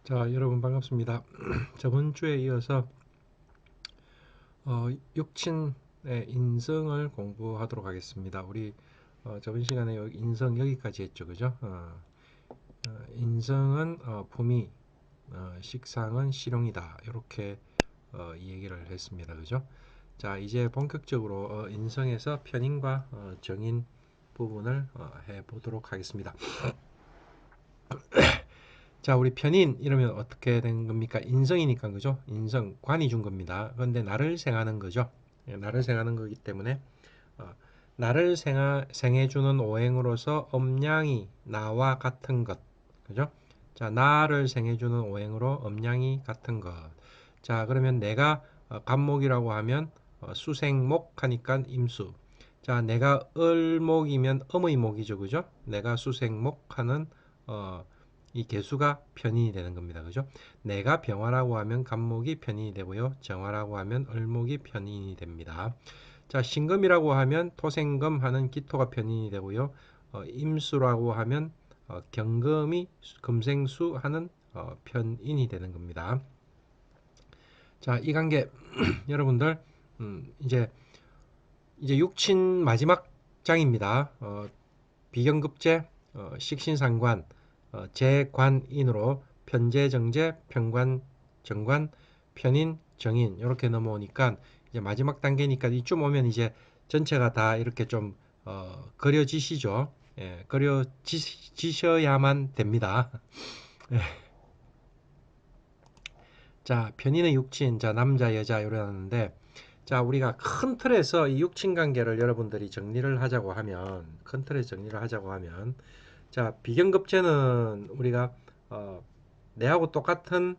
자, 여러분 반갑습니다. 저번 주에 이어서 육친의 인성을 공부하도록 하겠습니다. 우리 저번 시간에 인성 여기까지 했죠, 그죠? 인성은 품위, 식상은 실용이다. 이렇게 이 얘기를 했습니다, 그죠? 자, 이제 본격적으로 인성에서 편인과 정인 부분을 해보도록 하겠습니다. 자, 우리 편인 이러면 어떻게 된 겁니까? 인성이니까 그죠? 인성, 관이 준 겁니다. 그런데 나를 생하는 거죠. 예, 나를 생하는 거기 때문에 어, 나를 생해주는 오행으로서 음양이 나와 같은 것. 그죠? 자, 나를 생해주는 오행으로 음양이 같은 것. 자, 그러면 내가 간목이라고 하면 수생목 하니까 임수. 자, 내가 을목이면 음의 목이죠. 그죠? 내가 수생목 하는 어, 이 개수가 편인이 되는 겁니다. 그죠? 내가 병화라고 하면 간목이 편인이 되고요. 정화라고 하면 을목이 편인이 됩니다. 자, 신금이라고 하면 토생금 하는 기토가 편인이 되고요. 임수라고 하면 경금이 금생수 하는 편인이 되는 겁니다. 자, 이 관계 여러분들 이제 육친 마지막 장입니다. 비경급제, 식신상관, 재관인으로 편재, 정재, 편관, 정관, 편인, 정인 이렇게 넘어오니까 이제 마지막 단계니까 이쯤 오면 이제 전체가 다 이렇게 좀 그려지시죠. 예, 그려지셔야만 됩니다. 자, 편인의 육친, 자, 남자, 여자 이러는데 자, 우리가 큰 틀에서 이 육친 관계를 여러분들이 정리를 하자고 하면 큰 틀에서 정리를 하자고 하면 자, 비경급제는 우리가 어, 내하고 똑같은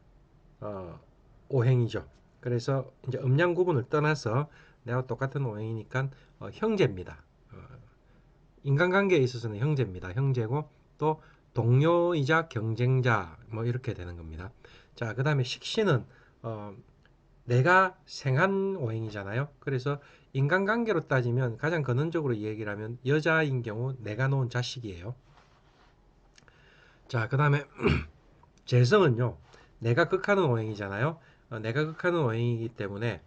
오행이죠. 그래서 이제 음양 구분을 떠나서 내하고 똑같은 오행이니까 형제입니다. 어, 인간관계에 있어서는 형제입니다. 형제고 또 동료이자 경쟁자 뭐 이렇게 되는 겁니다. 자, 그다음에 식신은 어, 내가 생한 오행이잖아요. 그래서 인간관계로 따지면 가장 근원적으로 얘기를 하면 여자인 경우 내가 놓은 자식이에요. 자, 그다음에 재성은요. 내가 극하는 오행이잖아요. 내가 극하는 오행이기 때문에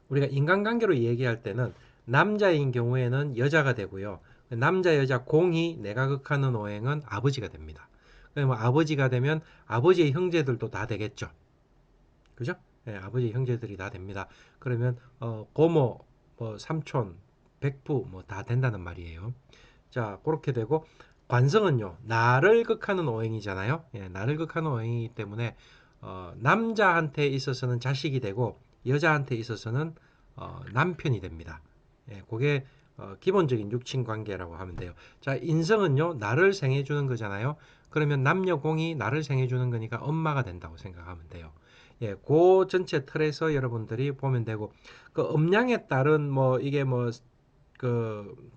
우리가 인간관계로 얘기할 때는 남자인 경우에는 여자가 되고요. 남자 여자 공이 내가 극하는 오행은 아버지가 됩니다. 그러면 아버지가 되면 아버지의 형제들도 다 되겠죠. 그죠? 예, 아버지 형제들이 다 됩니다. 그러면 고모, 뭐 삼촌, 백부 뭐 다 된다는 말이에요. 자, 그렇게 되고 관성은요. 나를 극하는 오행이잖아요. 예, 나를 극하는 오행이기 때문에 남자한테 있어서는 자식이 되고 여자한테 있어서는 남편이 됩니다. 예, 그게 기본적인 육친 관계라고 하면 돼요. 자, 인성은요. 나를 생해 주는 거잖아요. 그러면 남녀 공이 나를 생해 주는 거니까 엄마가 된다고 생각하면 돼요. 예, 그 전체 틀에서 여러분들이 보면 되고 그 음양에 따른 뭐 이게 뭐그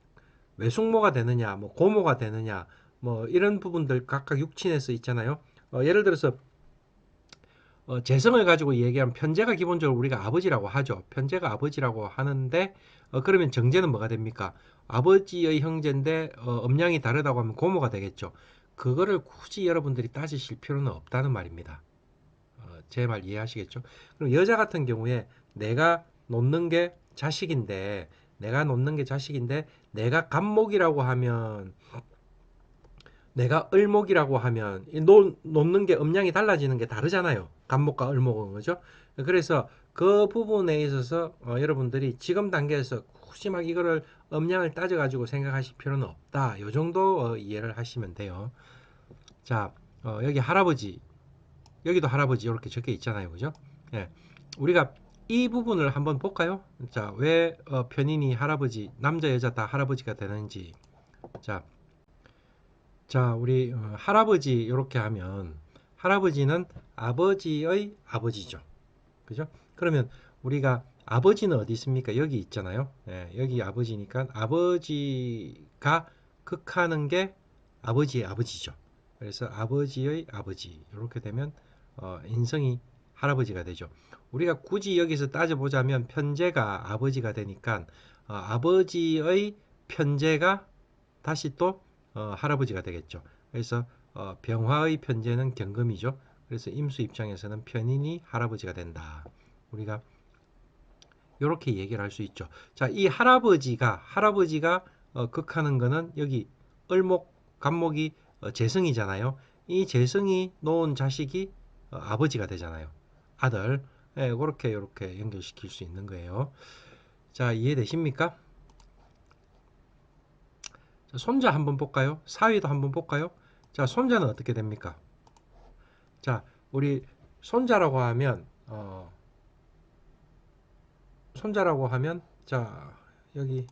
외숙모가 되느냐, 뭐 고모가 되느냐, 뭐 이런 부분들 각각 육친에서 있잖아요. 예를 들어서 재성을 가지고 얘기하면 편재가 기본적으로 우리가 아버지라고 하죠. 편재가 아버지라고 하는데 그러면 정재는 뭐가 됩니까? 아버지의 형제인데 음양이 다르다고 하면 고모가 되겠죠. 그거를 굳이 여러분들이 따지실 필요는 없다는 말입니다. 제 말 이해하시겠죠? 그럼 여자 같은 경우에 내가 놓는 게 자식인데 내가 놓는 게 자식인데 내가 간목이라고 하면 내가 을목이라고 하면 놓는 게 음량이 달라지는 게 다르잖아요. 간목과 을목은 그죠? 그래서 그 부분에 있어서 여러분들이 지금 단계에서 굳이 막 이거를 음량을 따져가지고 생각하실 필요는 없다. 요 정도 이해를 하시면 돼요. 자, 여기 할아버지, 여기도 할아버지 이렇게 적혀 있잖아요. 그죠? 예. 우리가 이 부분을 한번 볼까요? 자, 왜 편인이 할아버지, 남자, 여자 다 할아버지가 되는지. 자, 우리 할아버지 이렇게 하면 할아버지는 아버지의 아버지죠. 그죠? 그러면 우리가 아버지는 어디 있습니까? 여기 있잖아요. 예, 여기 아버지니까 아버지가 극하는 게 아버지의 아버지죠. 그래서 아버지의 아버지 이렇게 되면 인성이 할아버지가 되죠. 우리가 굳이 여기서 따져보자면 편제가 아버지가 되니까 아버지의 편제가 다시 또 할아버지가 되겠죠. 그래서 병화의 편제는 경금이죠. 그래서 임수 입장에서는 편인이 할아버지가 된다. 우리가 이렇게 얘기를 할 수 있죠. 자, 이 할아버지가 극하는 거는 여기 을목, 간목이 재성이잖아요. 이 재성이 놓은 자식이 아버지가 되잖아요. 아들. 예, 그렇게 이렇게 연결시킬 수 있는 거예요. 자, 이해되십니까? 자, 손자 한번 볼까요? 사위도 한번 볼까요? 자, 손자는 어떻게 됩니까? 자, 우리 손자라고 하면 손자라고 하면 자, 여기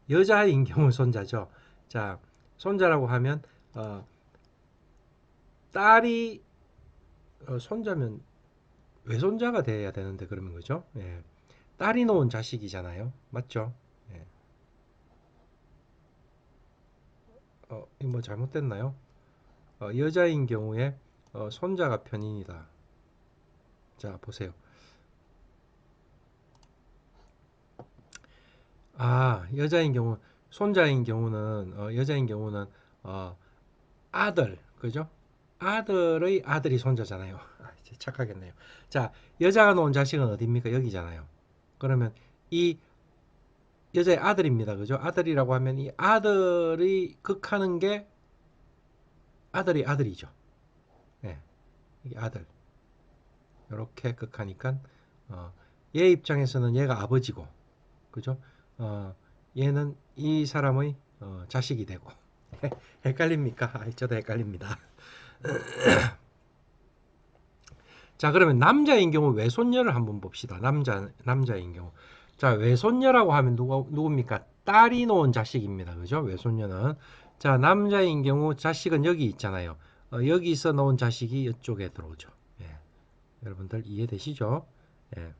여자인 경우 손자죠. 자, 손자라고 하면 어, 딸이 손자면 외손자가 돼야 되는데 그러면 그죠? 예. 딸이 놓은 자식이잖아요. 맞죠? 예. 이거 뭐 잘못됐나요? 여자인 경우에 손자가 편인이다. 자, 보세요. 여자인 경우, 손자인 경우는, 여자인 경우는, 아들, 그죠? 아들의 아들이 손자잖아요. 착하겠네요. 자, 여자가 놓은 자식은 어디입니까? 여기잖아요. 그러면 이 여자의 아들입니다. 그죠? 아들이라고 하면 이 아들이 극하는 게 아들이죠. 예, 이게 아들. 이렇게 극하니까, 얘 입장에서는 얘가 아버지고, 그죠? 어, 얘는 이 사람의 자식이 되고. 헷갈립니까? 저도 헷갈립니다. 자, 그러면 남자인 경우 외손녀를 한번 봅시다. 남자인 경우. 자, 외손녀라고 하면 누굽니까? 딸이 놓은 자식입니다. 그죠? 외손녀는. 자, 남자인 경우 자식은 여기 있잖아요. 여기서 놓은 자식이 이쪽에 들어오죠. 예. 여러분들 이해되시죠? 예.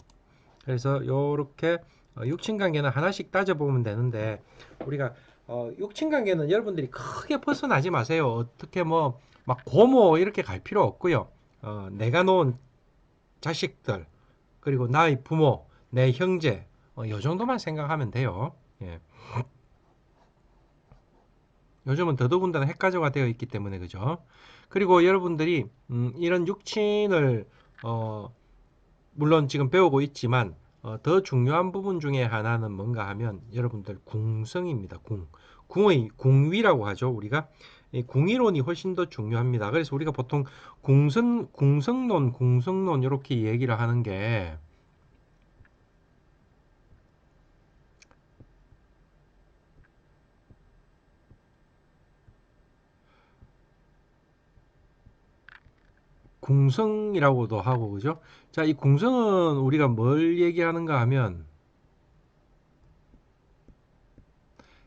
그래서 요렇게 육친관계는 하나씩 따져보면 되는데 우리가 육친관계는 여러분들이 크게 벗어나지 마세요. 어떻게 뭐 막 고모 이렇게 갈 필요 없고요. 내가 놓은 자식들 그리고 나의 부모, 내 형제 요 정도만 생각하면 돼요. 예. 요즘은 더더군다나 핵가족화 되어 있기 때문에 그죠? 그리고 여러분들이 이런 육친을 물론 지금 배우고 있지만 더 중요한 부분 중에 하나는 뭔가 하면 여러분들 궁성입니다. 궁의 궁위라고 하죠. 우리가 이 궁이론이 훨씬 더 중요합니다. 그래서 우리가 보통 궁성론 이렇게 얘기를 하는 게 궁성이라고도 하고 그죠? 자, 이 궁성은 우리가 뭘 얘기하는가 하면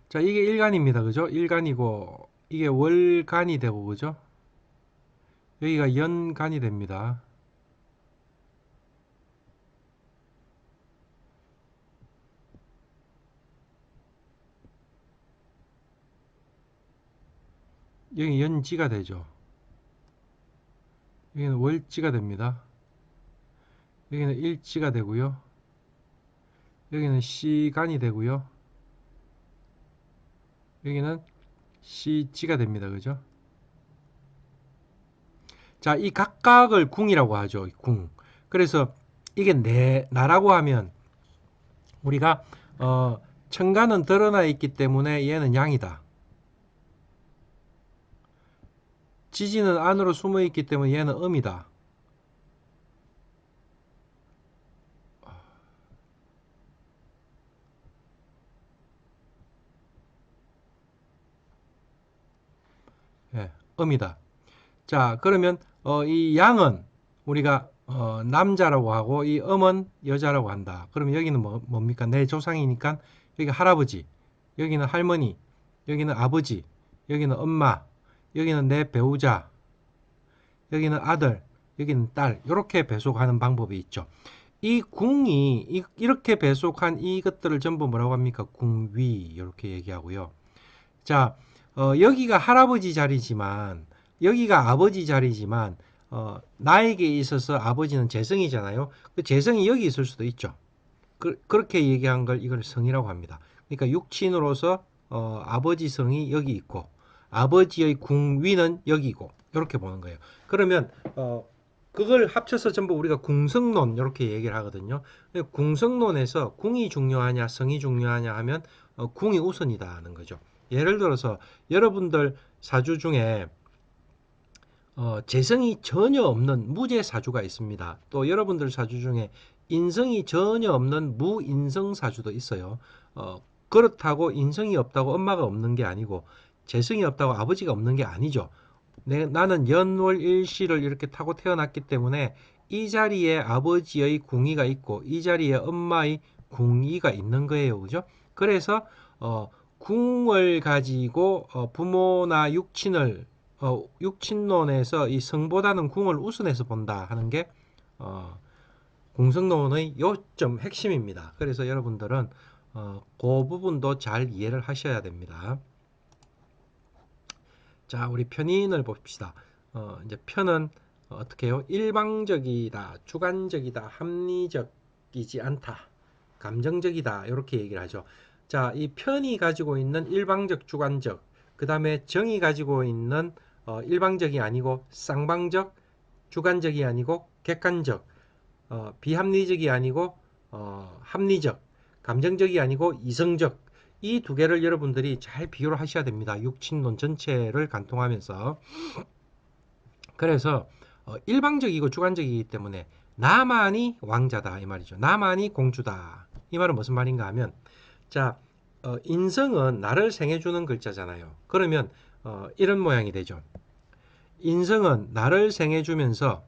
자, 이게 일간입니다. 그죠? 일간이고 이게 월간이 되고 그죠? 여기가 연간이 됩니다. 여기 연지가 되죠. 여기는 월지가 됩니다. 여기는 일지가 되고요. 여기는 시간이 되고요. 여기는 시지가 됩니다. 그죠? 자, 이 각각을 궁이라고 하죠. 궁. 그래서 이게 나라고 하면 우리가 천간은 드러나 있기 때문에 얘는 양이다. 지지는 안으로 숨어 있기 때문에 얘는 음이다. 예, 음이다. 자, 그러면 이 양은 우리가 남자라고 하고 이 음은 여자라고 한다. 그러면 여기는 뭡니까? 내 조상이니까 여기 할아버지, 여기는 할머니, 여기는 아버지, 여기는 엄마, 여기는 내 배우자, 여기는 아들, 여기는 딸. 이렇게 배속하는 방법이 있죠. 이 궁이 이렇게 배속한 이것들을 전부 뭐라고 합니까? 궁위 이렇게 얘기하고요. 자, 여기가 할아버지 자리지만 여기가 아버지 자리지만 나에게 있어서 아버지는 재성이잖아요. 그 재성이 여기 있을 수도 있죠. 그렇게 얘기한 걸 이걸 성이라고 합니다. 그러니까 육친으로서 아버지 성이 여기 있고 아버지의 궁위는 여기고 이렇게 보는 거예요. 그러면 그걸 합쳐서 전부 우리가 궁성론 이렇게 얘기를 하거든요. 궁성론에서 궁이 중요하냐 성이 중요하냐 하면 궁이 우선이다 하는 거죠. 예를 들어서 여러분들 사주 중에 재성이 전혀 없는 무재 사주가 있습니다. 또 여러분들 사주 중에 인성이 전혀 없는 무인성 사주도 있어요. 그렇다고 인성이 없다고 엄마가 없는 게 아니고 재성이 없다고 아버지가 없는 게 아니죠. 나는 연월일시를 이렇게 타고 태어났기 때문에 이 자리에 아버지의 궁위가 있고 이 자리에 엄마의 궁위가 있는 거예요. 그죠? 그래서 궁을 가지고 부모나 육친론에서 이 성보다는 궁을 우선해서 본다 하는 게 공성론의 요점 핵심입니다. 그래서 여러분들은 그 부분도 잘 이해를 하셔야 됩니다. 자, 우리 편인을 봅시다. 이제 편은 어떻게 해요? 일방적이다, 주관적이다, 합리적이지 않다, 감정적이다 이렇게 얘기를 하죠. 자, 이 편이 가지고 있는 일방적, 주관적, 그 다음에 정이 가지고 있는 일방적이 아니고 쌍방적, 주관적이 아니고 객관적, 비합리적이 아니고 합리적, 감정적이 아니고 이성적, 이 두 개를 여러분들이 잘 비교를 하셔야 됩니다. 육친론 전체를 관통하면서. 그래서 일방적이고 주관적이기 때문에 나만이 왕자다 이 말이죠. 나만이 공주다. 이 말은 무슨 말인가 하면 자, 인성은 나를 생해주는 글자잖아요. 그러면 이런 모양이 되죠. 인성은 나를 생해주면서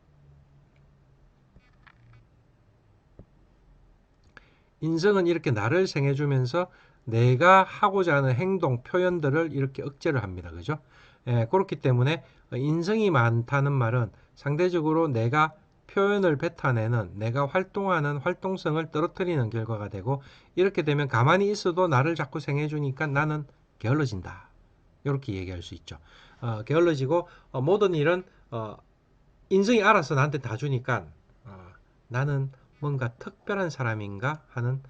인성은 이렇게 나를 생해주면서 내가 하고자 하는 행동, 표현들을 이렇게 억제를 합니다. 그죠? 그렇기 때문에 인성이 많다는 말은 상대적으로 내가 표현을 뱉어내는, 내가 활동하는 활동성을 떨어뜨리는 결과가 되고, 이렇게 되면 가만히 있어도 나를 자꾸 생해주니까 나는 게을러진다. 이렇게 얘기할 수 있죠. 게을러지고 모든 일은 인성이 알아서 나한테 다 주니까 나는 뭔가 특별한 사람인가 하는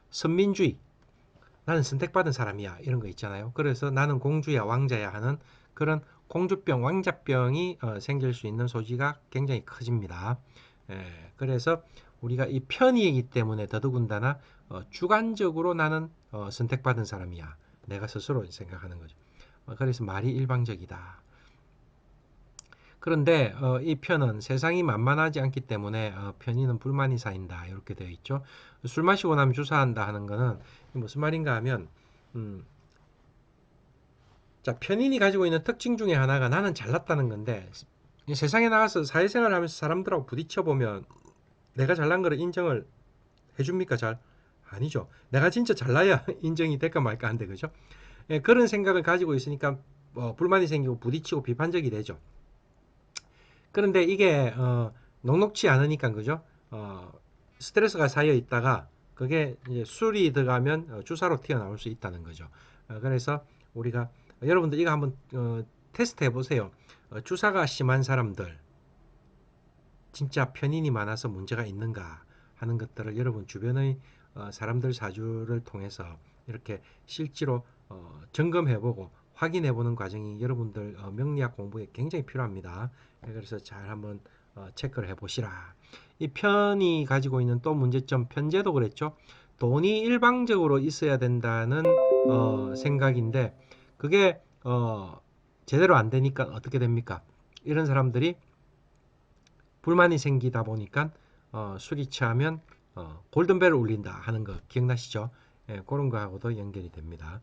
선민주의, 나는 선택받은 사람이야 이런 거 있잖아요. 그래서 나는 공주야 왕자야 하는 그런 공주병 왕자병이 생길 수 있는 소지가 굉장히 커집니다. 그래서 우리가 이 편이기 때문에 더더군다나 주관적으로 나는 선택받은 사람이야 내가 스스로 생각하는 거죠. 그래서 말이 일방적이다. 그런데 이 편은 세상이 만만하지 않기 때문에 편의는 불만이 쌓인다 이렇게 되어 있죠. 술 마시고 나면 주사한다 하는 거는 무슨 말인가 하면 자, 편인이 가지고 있는 특징 중에 하나가 나는 잘났다는 건데 세상에 나가서 사회생활을 하면서 사람들하고 부딪혀 보면 내가 잘난 거를 인정을 해줍니까? 잘 아니죠. 내가 진짜 잘나야 인정이 될까 말까 한데 그죠? 그런 생각을 가지고 있으니까 불만이 생기고 부딪히고 비판적이 되죠. 그런데 이게 녹록치 않으니까 그죠? 스트레스가 쌓여 있다가 그게 이제 술이 들어가면 주사로 튀어나올 수 있다는 거죠. 그래서 우리가 여러분들 이거 한번 테스트 해보세요. 주사가 심한 사람들 진짜 편인이 많아서 문제가 있는가 하는 것들을 여러분 주변의 사람들 사주를 통해서 이렇게 실제로 점검해보고 확인해보는 과정이 여러분들 명리학 공부에 굉장히 필요합니다. 그래서 잘 한번 체크를 해보시라. 이 편이 가지고 있는 또 문제점, 편제도 그랬죠. 돈이 일방적으로 있어야 된다는 생각인데 그게 제대로 안 되니까 어떻게 됩니까? 이런 사람들이 불만이 생기다 보니까 술이 취하면 골든벨을 울린다 하는 거 기억나시죠? 그런 거하고도 연결이 됩니다.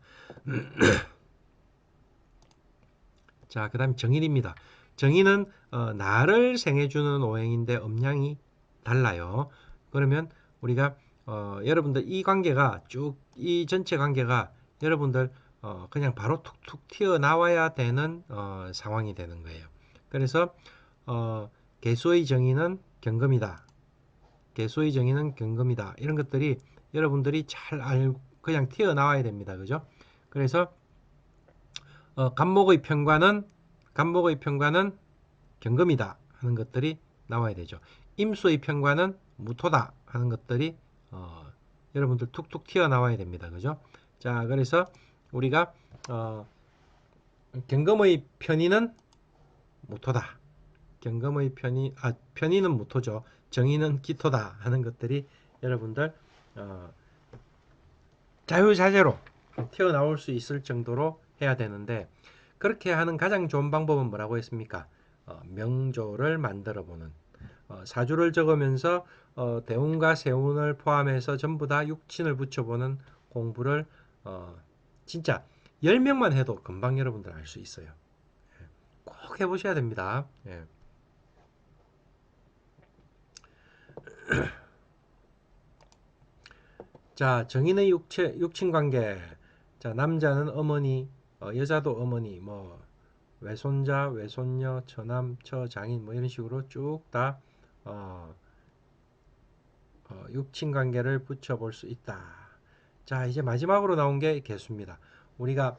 자, 그 다음 정인입니다. 정인은 나를 생해주는 오행인데 음양이 달라요. 그러면 우리가 여러분들 이 관계가 쭉 이 전체 관계가 여러분들 그냥 바로 툭툭 튀어나와야 되는 상황이 되는 거예요. 그래서 개수의 정의는 경금이다. 개수의 정의는 경금이다. 이런 것들이 여러분들이 잘 알고 그냥 튀어나와야 됩니다. 그죠? 그래서 간목의 평관은 경금이다 하는 것들이 나와야 되죠. 임수의 평관은 무토다 하는 것들이 여러분들 툭툭 튀어나와야 됩니다. 그죠? 자, 그래서 우리가 경금의 편의는 무토다. 경금의 편의는 무토죠. 정의는 기토다 하는 것들이 여러분들 어, 자유자재로 튀어나올 수 있을 정도로 해야 되는데, 그렇게 하는 가장 좋은 방법은 뭐라고 했습니까? 명조를 만들어 보는, 사주를 적으면서 대운과 세운을 포함해서 전부 다 육친을 붙여보는 공부를 진짜 10명만 해도 금방 여러분들 알 수 있어요. 꼭 해보셔야 됩니다. 예. 자, 정인의 육친 관계. 자, 남자는 어머니, 여자도 어머니, 뭐 외손자, 외손녀, 처남, 처장인 뭐 이런 식으로 쭉 다 육친 관계를 붙여볼 수 있다. 자, 이제 마지막으로 나온 게 개수입니다. 우리가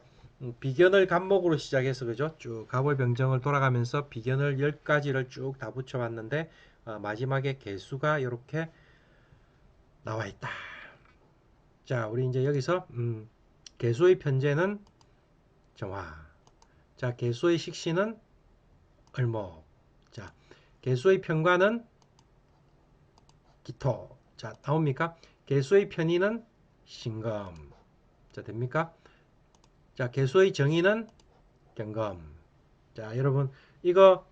비견을 간목으로 시작해서 그죠? 쭉 가벌병정을 돌아가면서 비견을 10가지를 쭉 다 붙여봤는데 마지막에 개수가 이렇게 나와 있다. 자, 우리 이제 여기서 개수의 편제는 정화. 자, 개수의 식신은 을목. 자, 개수의 편관은 기토. 자, 나옵니까? 개수의 편의는 신금. 자, 됩니까? 자, 개수의 정의는 경금. 자, 여러분, 이거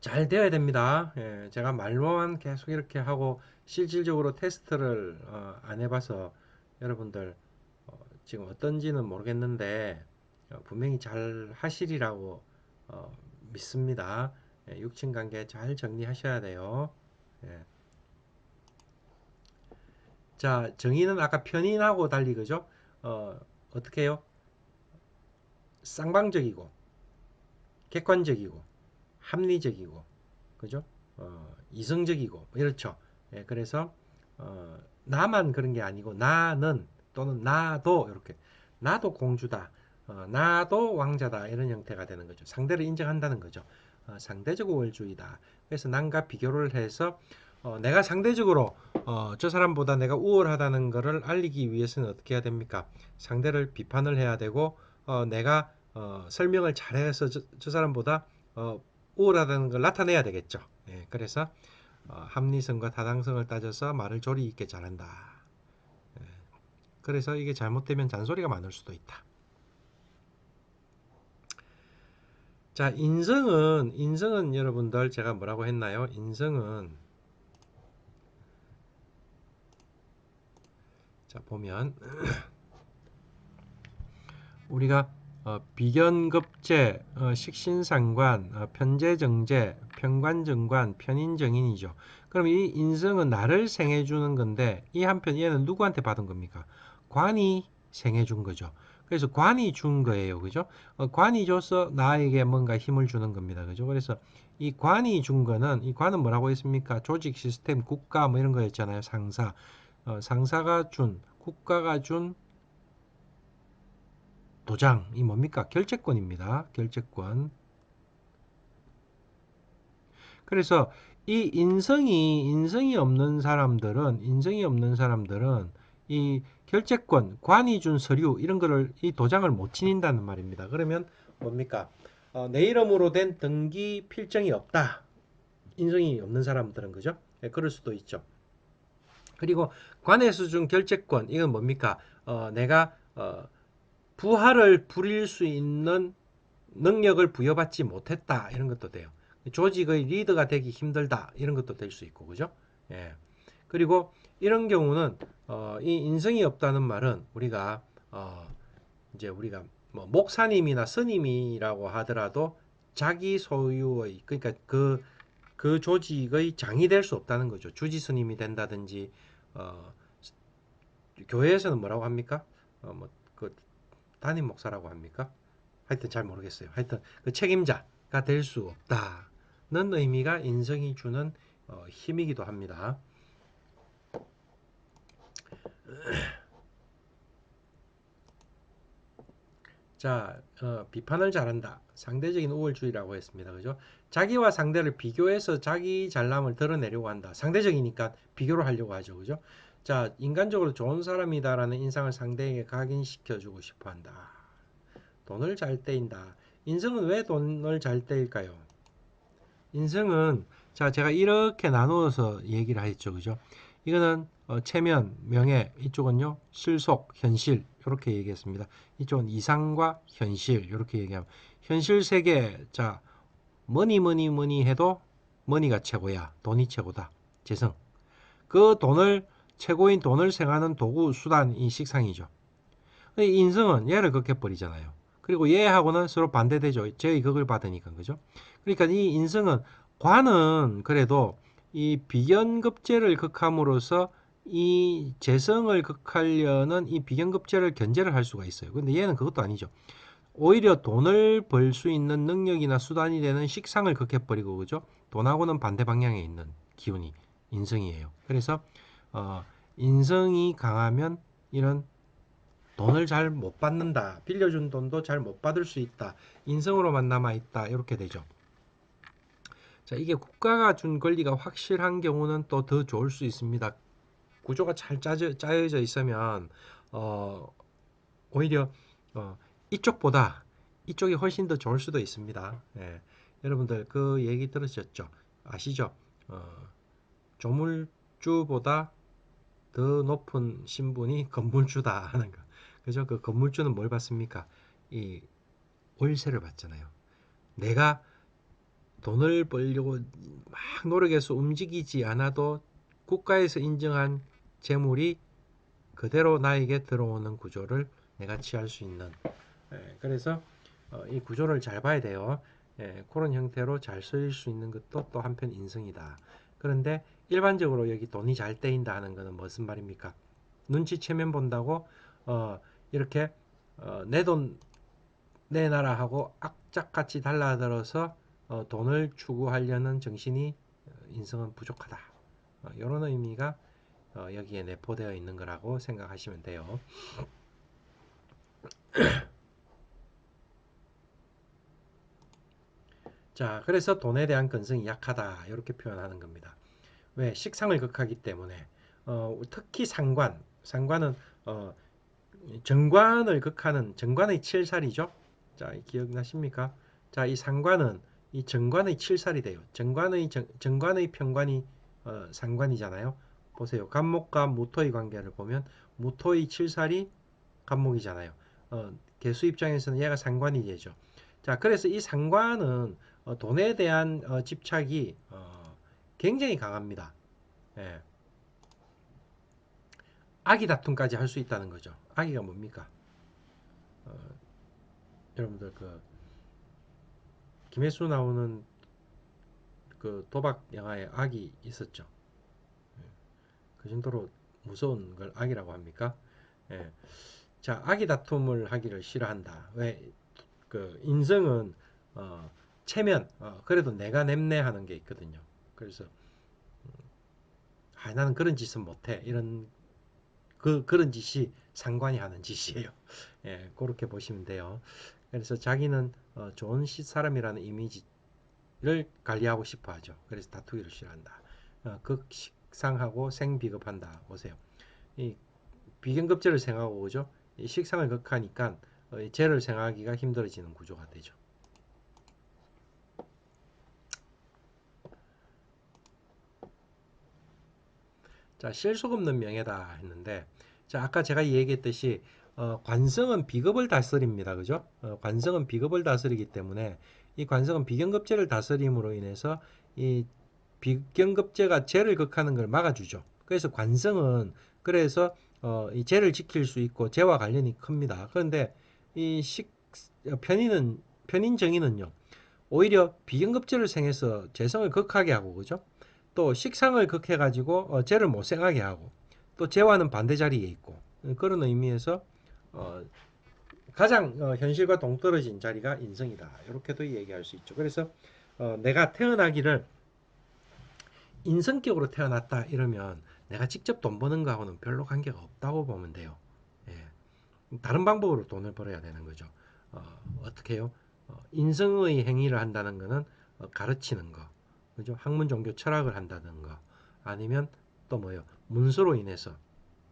잘 되어야 됩니다. 예, 제가 말로만 계속 이렇게 하고 실질적으로 테스트를 안 해봐서 여러분들 지금 어떤지는 모르겠는데 분명히 잘 하시리라고 믿습니다. 예, 육친관계 잘 정리하셔야 돼요. 예. 자, 정의는 아까 편인하고 달리 그죠? 어떻게 해요? 쌍방적이고 객관적이고 합리적이고 그죠? 이성적이고 뭐 이렇죠. 예, 그래서 나만 그런 게 아니고 나는 또는 나도 이렇게 나도 공주다. 나도 왕자다. 이런 형태가 되는 거죠. 상대를 인정한다는 거죠. 상대적 우월주의다. 그래서 남과 비교를 해서 내가 상대적으로 저 사람보다 내가 우월하다는 것을 알리기 위해서는 어떻게 해야 됩니까? 상대를 비판을 해야 되고 내가 설명을 잘해서 저 사람보다 우월하다는 걸 나타내야 되겠죠. 예, 그래서 합리성과 타당성을 따져서 말을 조리 있게 잘한다. 예, 그래서 이게 잘못되면 잔소리가 많을 수도 있다. 자, 인성은 여러분들 제가 뭐라고 했나요? 인성은 자 보면 우리가 비견급제, 식신상관, 편제정제, 편관정관, 편인정인이죠. 그럼 이 인성은 나를 생해주는 건데 이 한편 얘는 누구한테 받은 겁니까? 관이 생해준 거죠. 그래서 관이 준 거예요. 그죠? 관이 줘서 나에게 뭔가 힘을 주는 겁니다. 그죠? 그래서 이 관이 준 거는 이 관은 뭐라고 했습니까? 조직, 시스템, 국가 뭐 이런 거였잖아요. 상사. 상사가 준, 국가가 준 도장이 뭡니까? 결재권입니다. 결재권. 그래서 이 인성이 없는 사람들은 이 결재권, 관이 준 서류 이런 거를 이 도장을 못 지닌다는 말입니다. 그러면 뭡니까? 내 이름으로 된 등기 필정이 없다. 인성이 없는 사람들은 그죠? 예, 그럴 수도 있죠. 그리고 관에서 준 결재권 이건 뭡니까? 내가 부하를 부릴 수 있는 능력을 부여받지 못했다 이런 것도 돼요. 조직의 리더가 되기 힘들다 이런 것도 될 수 있고 그죠? 예. 그리고 이런 경우는 이 인성이 없다는 말은 우리가 이제 우리가 뭐 목사님이나 스님이라고 하더라도 자기 소유의 그러니까 그 조직의 장이 될 수 없다는 거죠. 주지 스님이 된다든지 어, 교회에서는 뭐라고 합니까? 뭐그 담임 목사라고 합니까? 하여튼 잘 모르겠어요. 하여튼 그 책임자가 될 수 없다는 의미가 인성이 주는 힘이기도 합니다. 자, 비판을 잘한다. 상대적인 우월주의라고 했습니다. 그죠? 자기와 상대를 비교해서 자기 잘남을 드러내려고 한다. 상대적이니까 비교를 하려고 하죠. 그죠? 자, 인간적으로 좋은 사람이다라는 인상을 상대에게 각인시켜주고 싶어 한다. 돈을 잘 떼인다. 인성은 왜 돈을 잘 떼일까요? 인성은 자 제가 이렇게 나누어서 얘기를 했죠, 그죠? 이거는 체면, 명예, 이쪽은요 실속, 현실 이렇게 얘기했습니다. 이쪽은 이상과 현실 이렇게 얘기하면 현실 세계 자 뭐니 해도 머니가 최고야, 돈이 최고다. 재성. 그 돈을 최고인 돈을 생하는 도구 수단이 식상이죠. 인성은 얘를 극해버리잖아요. 그리고 얘하고는 서로 반대되죠. 제의 극을 받으니까 그죠? 그러니까 이 인성은 관은 그래도 이 비견급제를 극함으로써 이 재성을 극하려는 이 비견급제를 견제를 할 수가 있어요. 근데 얘는 그것도 아니죠. 오히려 돈을 벌 수 있는 능력이나 수단이 되는 식상을 극해버리고 그죠? 돈하고는 반대 방향에 있는 기운이 인성이에요. 그래서 인성이 강하면 이런 돈을 잘 못 받는다. 빌려준 돈도 잘 못 받을 수 있다. 인성으로만 남아있다. 이렇게 되죠. 자, 이게 국가가 준 권리가 확실한 경우는 또 더 좋을 수 있습니다. 구조가 잘 짜여져 있으면 오히려 이쪽보다 이쪽이 훨씬 더 좋을 수도 있습니다. 예. 여러분들 그 얘기 들으셨죠? 아시죠? 조물주보다 더 높은 신분이 건물주다 하는 거. 그죠? 그 건물주는 뭘 받습니까? 이 월세를 받잖아요. 내가 돈을 벌려고 막 노력해서 움직이지 않아도 국가에서 인정한 재물이 그대로 나에게 들어오는 구조를 내가 취할 수 있는. 그래서 이 구조를 잘 봐야 돼요. 그런 형태로 잘 쓰일 수 있는 것도 또 한편 인성이다. 그런데 일반적으로 여기 돈이 잘 떼인다 하는 것은 무슨 말입니까? 눈치채면 본다고 이렇게 내 돈 내놔라 하고 악착같이 달라들어서 돈을 추구하려는 정신이 인성은 부족하다. 이런 의미가 여기에 내포되어 있는 거라고 생각하시면 돼요. 자, 그래서 돈에 대한 근성이 약하다. 이렇게 표현하는 겁니다. 왜? 식상을 극하기 때문에. 특히 상관은 어, 정관을 극하는 정관의 칠살이죠. 자, 기억나십니까? 자, 이 상관은 이 정관의 칠살이 돼요. 정관의 평관이 상관이잖아요. 보세요. 간목과 무토의 관계를 보면 무토의 칠살이 간목이잖아요. 개수 입장에서는 얘가 상관이 되죠. 자, 그래서 이 상관은 돈에 대한 집착이 굉장히 강합니다. 예. 악의 다툼까지 할 수 있다는 거죠. 악의가 뭡니까? 어, 여러분들 그 김혜수 나오는 그 도박 영화에 악이 있었죠. 그 정도로 무서운 걸 악이라고 합니까? 예. 자, 악의 다툼을 하기를 싫어한다. 왜? 그 인성은 체면, 그래도 내가 냅내 하는 게 있거든요. 그래서 나는 그런 짓은 못해. 그런 짓이 상관이 하는 짓이에요. 예, 그렇게 보시면 돼요. 그래서 자기는 좋은 사람이라는 이미지를 관리하고 싶어 하죠. 그래서 다투기를 싫어한다. 극식상하고 생비급한다. 보세요. 이 비견급제를 생각하고 그죠? 이 식상을 극하니까 죄를 생각하기가 힘들어지는 구조가 되죠. 자, 실속 없는 명예다 했는데, 자, 아까 제가 얘기했듯이 관성은 비겁을 다스립니다. 그죠? 관성은 비겁을 다스리기 때문에 이 관성은 비견급제를 다스림으로 인해서 이 비견급제가 죄를 극하는 걸 막아주죠. 그래서 관성은 그래서 이 죄를 지킬 수 있고 죄와 관련이 큽니다. 그런데 이 편인 정의는요. 오히려 비견급제를 생해서 재성을 극하게 하고 그죠? 또 식상을 극해가지고 죄를 못 생하게 하고 또 죄와는 반대 자리에 있고 그런 의미에서 어, 가장 현실과 동떨어진 자리가 인성이다. 이렇게도 얘기할 수 있죠. 그래서 내가 태어나기를 인성격으로 태어났다 이러면 내가 직접 돈 버는 거하고는 별로 관계가 없다고 보면 돼요. 예. 다른 방법으로 돈을 벌어야 되는 거죠. 어떻게 해요? 인성의 행위를 한다는 거는 가르치는 거, 그죠? 학문, 종교, 철학을 한다는 거, 아니면 또 뭐예요? 문서로 인해서,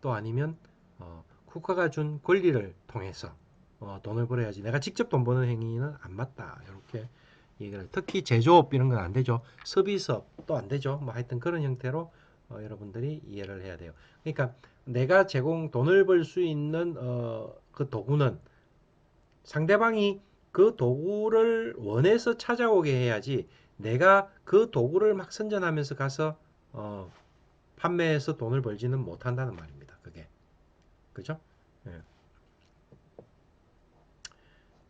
또 아니면 국가가 준 권리를 통해서 돈을 벌어야지. 내가 직접 돈 버는 행위는 안 맞다. 이렇게 얘기를. 특히 제조업 이런 건 안 되죠. 서비스업 또 안 되죠. 뭐 하여튼 그런 형태로 여러분들이 이해를 해야 돼요. 그러니까 내가 돈을 벌 수 있는 그 도구는 상대방이 그 도구를 원해서 찾아오게 해야지 내가 그 도구를 막 선전하면서 가서 어, 판매해서 돈을 벌지는 못한다는 말입니다. 그게. 그죠? 예.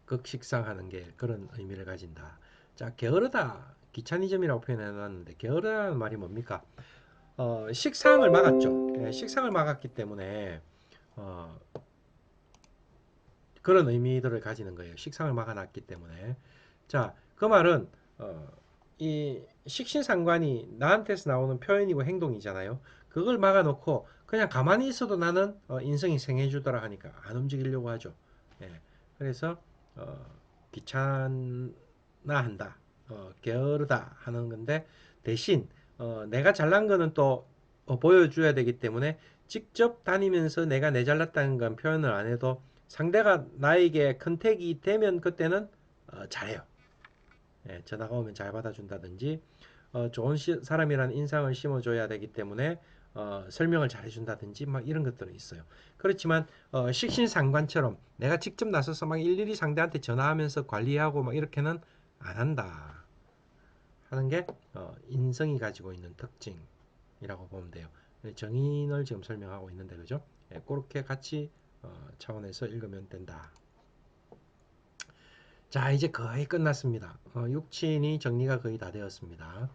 극식상하는 게 그런 의미를 가진다. 자, 게으르다. 귀차니즘이라고 표현해 놨는데 게으르다는 말이 뭡니까? 식상을 막았죠. 예, 식상을 막았기 때문에 어, 그런 의미들을 가지는 거예요. 식상을 막아놨기 때문에. 자, 그 말은 이 식신상관이 나한테서 나오는 표현이고 행동이잖아요. 그걸 막아놓고 그냥 가만히 있어도 나는 인성이 생해주더라 하니까 안 움직이려고 하죠. 예. 그래서 어, 귀찮아한다, 게으르다 하는 건데 대신 내가 잘난 거는 또 보여줘야 되기 때문에 직접 다니면서 내가 내 잘났다는 건 표현을 안 해도 상대가 나에게 컨택이 되면 그때는 잘해요. 예, 전화가 오면 잘 받아준다든지 좋은 사람이라는 인상을 심어줘야 되기 때문에 설명을 잘해준다든지 막 이런 것들은 있어요. 그렇지만 식신상관처럼 내가 직접 나서서 막 일일이 상대한테 전화하면서 관리하고 막 이렇게는 안 한다 하는 게 인성이 가지고 있는 특징이라고 보면 돼요. 정인을 지금 설명하고 있는데 그죠? 예, 그렇게 같이 차원에서 읽으면 된다. 자, 이제 거의 끝났습니다. 육친이 정리가 거의 다 되었습니다.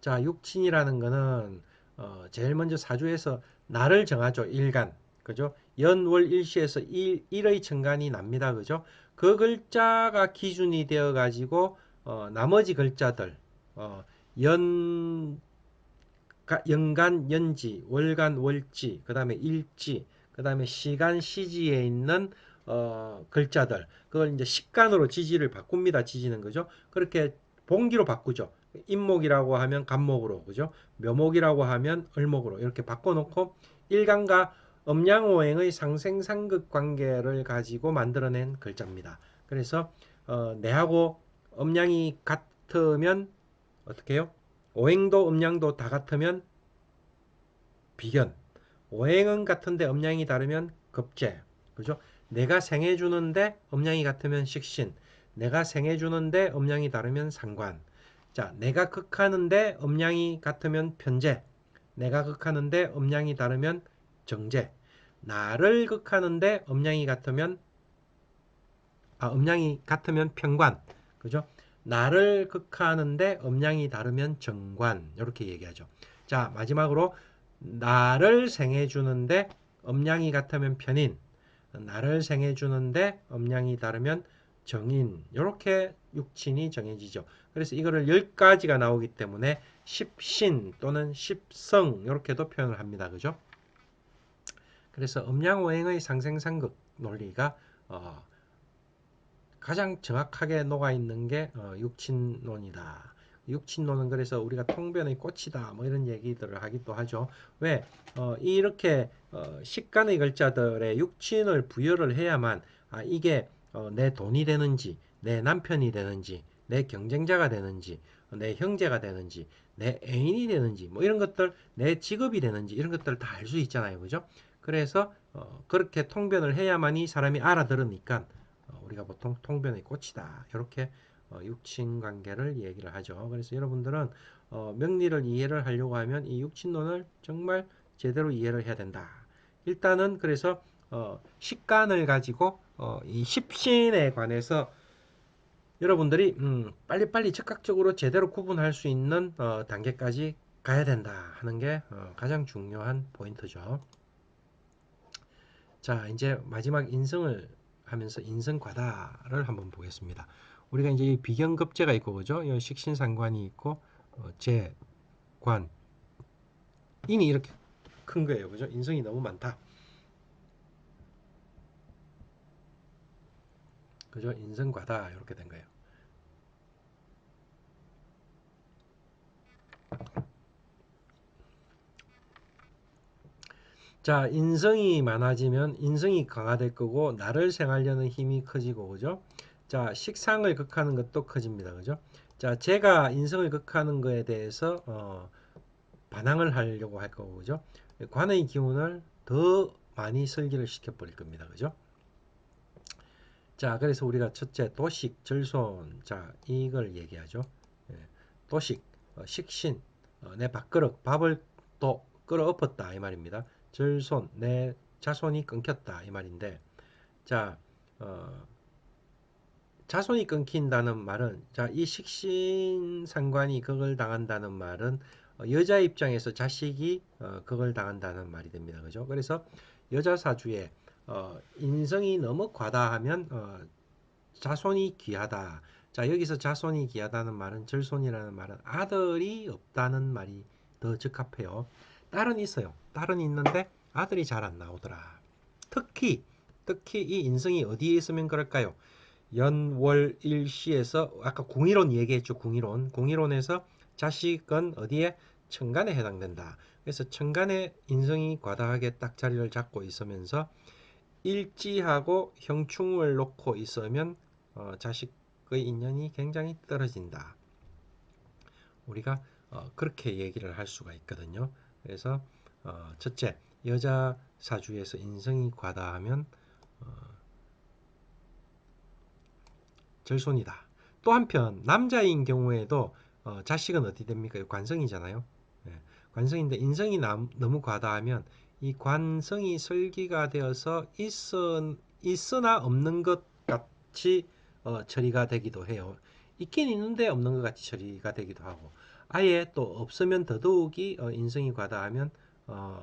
자, 육친이라는 거는 제일 먼저 사주에서 날을 정하죠. 일간. 그죠? 연월 일시에서 일의 천간이 납니다. 그죠? 그 글자가 기준이 되어 가지고 나머지 글자들 연 연간 연지, 월간 월지, 그다음에 일지, 그다음에 시간 시지에 있는 글자들 그걸 이제 식간으로 지지를 바꿉니다. 지지는 거죠. 그렇게 봉기로 바꾸죠. 임목이라고 하면 간목으로 그죠? 묘목이라고 하면 을목으로 이렇게 바꿔놓고 일간과 음양오행의 상생상극 관계를 가지고 만들어낸 글자입니다. 그래서 내하고 음양이 같으면 어떻게 해요? 오행도 음양도 다 같으면 비견. 오행은 같은데 음양이 다르면 급제. 그죠? 내가 생해 주는데 음양이 같으면 식신. 내가 생해 주는데 음양이 다르면 상관. 자, 내가 극하는데 음양이 같으면 편제. 내가 극하는데 음양이 다르면 정제. 나를 극하는데 음양이 같으면 편관. 그죠? 나를 극하는데 음양이 다르면 정관. 이렇게 얘기하죠. 자, 마지막으로 나를 생해 주는데 음양이 같으면 편인. 나를 생해 주는데 음양이 다르면 정인. 이렇게 육친이 정해지죠. 그래서 이거를 10가지가 나오기 때문에 십신 또는 십성 이렇게도 표현을 합니다. 그죠? 그래서 음양오행의 상생상극 논리가 가장 정확하게 녹아 있는 게 육친론이다. 육친론은 그래서 우리가 통변의 꽃이다 뭐 이런 얘기들을 하기도 하죠. 왜 이렇게 식간의 글자들의 육친을 부여를 해야만 이게 내 돈이 되는지 내 남편이 되는지 내 경쟁자가 되는지 내 형제가 되는지 내 애인이 되는지 뭐 이런 것들 내 직업이 되는지 이런 것들을 다 알 수 있잖아요. 그죠? 그래서 그렇게 통변을 해야만이 사람이 알아들으니까 우리가 보통 통변의 꽃이다. 이렇게 육친 관계를 얘기를 하죠. 그래서 여러분들은 명리를 이해를 하려고 하면 이 육친론을 정말 제대로 이해를 해야 된다. 일단은 그래서 식간을 가지고 이 십신에 관해서 여러분들이 빨리빨리 즉각적으로 제대로 구분할 수 있는 단계까지 가야 된다 하는 게 가장 중요한 포인트죠. 자, 이제 마지막 인성을 하면서 인성 과다를 한번 보겠습니다. 우리가 이제 비견급제가 있고 그죠? 식신상관이 있고 재, 관, 인이 이렇게 큰 거예요. 그죠? 인성이 너무 많다. 그죠? 인성 과다 이렇게 된 거예요. 자, 인성이 많아지면 인성이 강화될 거고 나를 생하려는 힘이 커지고 그죠? 자, 식상을 극하는 것도 커집니다. 그죠? 자, 제가 인성을 극하는 거에 대해서 반항을 하려고 할 거고 그죠? 관의 기운을 더 많이 설기를 시켜 버릴 겁니다. 그죠? 자, 그래서 우리가 첫째 도식, 절손, 자, 이걸 얘기하죠. 예, 도식, 식신, 내 밥그릇, 밥을 또 끓어 엎었다 이 말입니다. 절손, 내 자손이 끊겼다 이 말인데, 자, 어, 자손이 끊긴다는 말은, 자, 이 식신상관이 그걸 당한다는 말은 여자 입장에서 자식이 그걸 당한다는 말이 됩니다. 그죠? 그래서 여자 사주에 인성이 너무 과다하면 자손이 귀하다. 자, 여기서 자손이 귀하다는 말은 절손이라는 말은 아들이 없다는 말이 더 적합해요. 딸은 있어요. 딸은 있는데 아들이 잘 안 나오더라. 특히 이 인성이 어디에 있으면 그럴까요? 연월일시에서 아까 궁이론 얘기했죠. 궁이론에서 자식은 어디에 천간에 해당된다. 그래서 천간에 인성이 과다하게 딱 자리를 잡고 있으면서 일지하고 형충을 놓고 있으면 자식의 인연이 굉장히 떨어진다. 우리가 그렇게 얘기를 할 수가 있거든요. 그래서 첫째, 여자 사주에서 인성이 과다하면 절손이다. 또 한편 남자인 경우에도 자식은 어디 됩니까? 관성이잖아요. 예, 관성인데 인성이 너무 과다하면 이 관성이 설기가 되어서 있으나 없는 것 같이 처리가 되기도 해요. 있긴 있는데 없는 것 같이 처리가 되기도 하고 아예 또 없으면 더더욱이 인성이 과다하면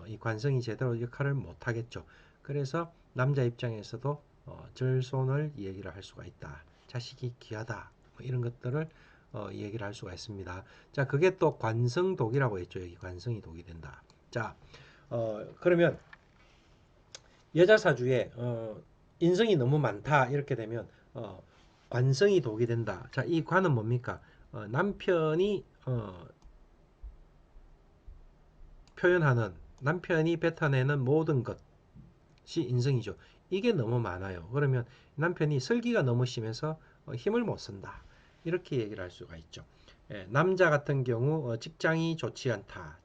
이 관성이 제대로 역할을 못 하겠죠. 그래서 남자 입장에서도 절손을 얘기를 할 수가 있다. 자식이 귀하다. 뭐 이런 것들을 얘기를 할 수가 있습니다. 자, 그게 또 관성독이라고 했죠. 여기 관성이 독이 된다. 자, 그러면 여자 사주에 인성이 너무 많다 이렇게 되면 관성이 독이 된다. 자, 이 관은 뭡니까? 남편이 표현하는 남편이 뱉어내는 모든 것이 인성이죠. 이게 너무 많아요. 그러면 남편이 설기가 너무 심해서 힘을 못 쓴다. 이렇게 얘기를 할 수가 있죠. 예, 남자 같은 경우 직장이 좋지 않다.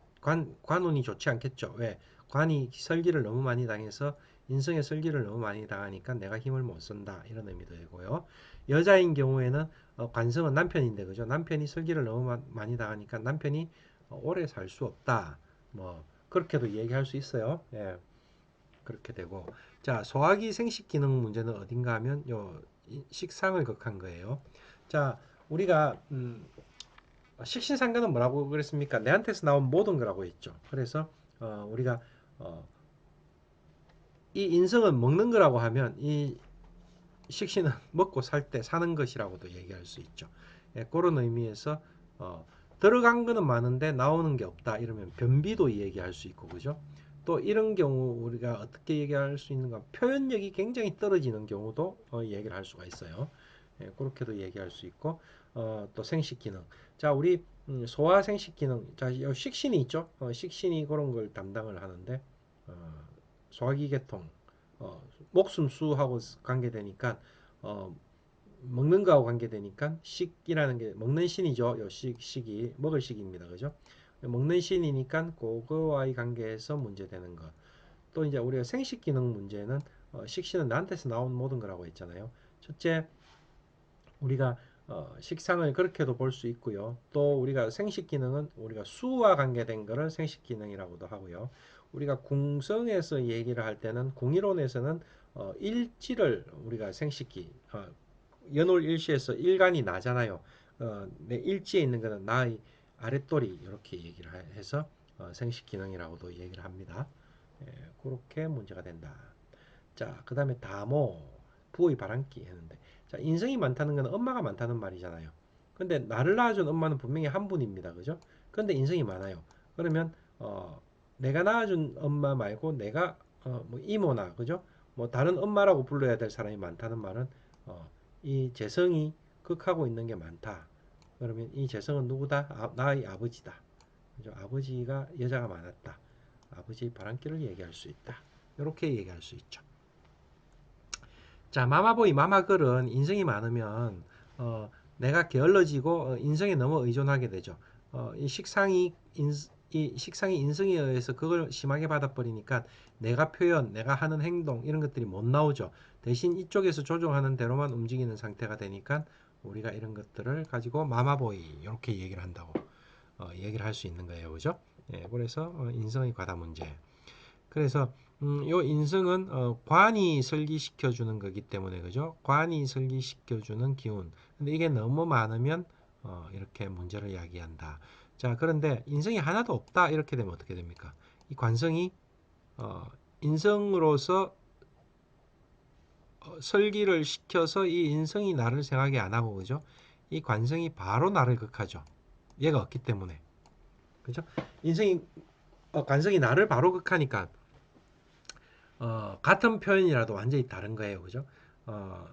관운이 좋지 않겠죠. 왜? 관이 설기를 너무 많이 당해서 인성의 설기를 너무 많이 당하니까 내가 힘을 못 쓴다. 이런 의미도 되고요. 여자인 경우에는 관성은 남편인데 그죠? 남편이 설기를 너무 많이 당하니까 남편이 오래 살 수 없다. 뭐 그렇게도 얘기할 수 있어요. 예. 그렇게 되고 자 소화기 생식 기능 문제는 어딘가 하면 요 식상을 극한 거예요. 자 우리가 식신상관은 뭐라고 그랬습니까? 내한테서 나온 모든 거라고 했죠. 그래서 우리가 어, 이 인성은 먹는 거라고 하면 이 식신은 먹고 살 때 사는 것이라고도 얘기할 수 있죠. 예, 그런 의미에서 들어간 거는 많은데 나오는 게 없다 이러면 변비도 얘기할 수 있고 그죠? 또 이런 경우 우리가 어떻게 얘기할 수 있는가? 표현력이 굉장히 떨어지는 경우도 얘기를 할 수가 있어요. 예, 그렇게도 얘기할 수 있고 또 생식 기능. 자, 우리 소화 생식 기능. 자, 식신이 있죠. 식신이 그런 걸 담당을 하는데 어, 소화기 계통, 목숨 수하고 관계되니까 어, 먹는 거하고 관계되니까 식이라는 게 먹는 신이죠. 요 식이 먹을 식입니다. 그죠? 먹는 신이니까 그거와의 관계에서 문제되는 것. 또 이제 우리가 생식 기능 문제는 식신은 나한테서 나온 모든 거라고 했잖아요. 첫째, 우리가 식상을 그렇게도 볼 수 있고요. 또 우리가 생식 기능은 우리가 수와 관계된 거를 생식 기능이라고도 하고요. 우리가 궁성에서 얘기를 할 때는 궁이론에서는 일지를 우리가 생식기 연월 일시에서 일간이 나잖아요. 내 일지에 있는 거는 나의 아랫돌이 이렇게 얘기를 해서 생식 기능이라고도 얘기를 합니다. 예, 그렇게 문제가 된다. 자, 그 다음에 다모, 부의 바람기 했는데, 자, 인성이 많다는 건 엄마가 많다는 말이잖아요. 근데 나를 낳아준 엄마는 분명히 한 분입니다. 그죠? 근데 인성이 많아요. 그러면, 내가 낳아준 엄마 말고 내가, 뭐 이모나, 그죠? 뭐 다른 엄마라고 불러야 될 사람이 많다는 말은, 이 재성이 극하고 있는 게 많다. 그러면 이 재성은 누구다? 나의 아버지다. 그죠? 아버지가 여자가 많았다. 아버지의 바람길을 얘기할 수 있다. 이렇게 얘기할 수 있죠. 자, 마마보이, 마마걸은 인성이 많으면 내가 게을러지고 인성에 너무 의존하게 되죠. 이 식상이 인성에 의해서 그걸 심하게 받아버리니까 내가 표현, 내가 하는 행동 이런 것들이 못 나오죠. 대신 이쪽에서 조종하는 대로만 움직이는 상태가 되니까 우리가 이런 것들을 가지고 마마보이 이렇게 얘기를 한다고 얘기를 할 수 있는 거예요, 그죠? 예, 그래서 인성의 과다 문제. 그래서 요 인성은 관이 설기시켜 주는 거기 때문에 그죠? 관이 설기시켜 주는 기운. 근데 이게 너무 많으면 이렇게 문제를 야기한다. 자, 그런데 인성이 하나도 없다 이렇게 되면 어떻게 됩니까? 이 관성이 어, 인성으로서 설기를 시켜서 이 인성이 나를 생각이 안 하고 그죠? 이 관성이 바로 나를 극하죠. 얘가 없기 때문에 그죠? 인성이 관성이 나를 바로 극하니까 같은 표현이라도 완전히 다른 거예요. 그죠? 어,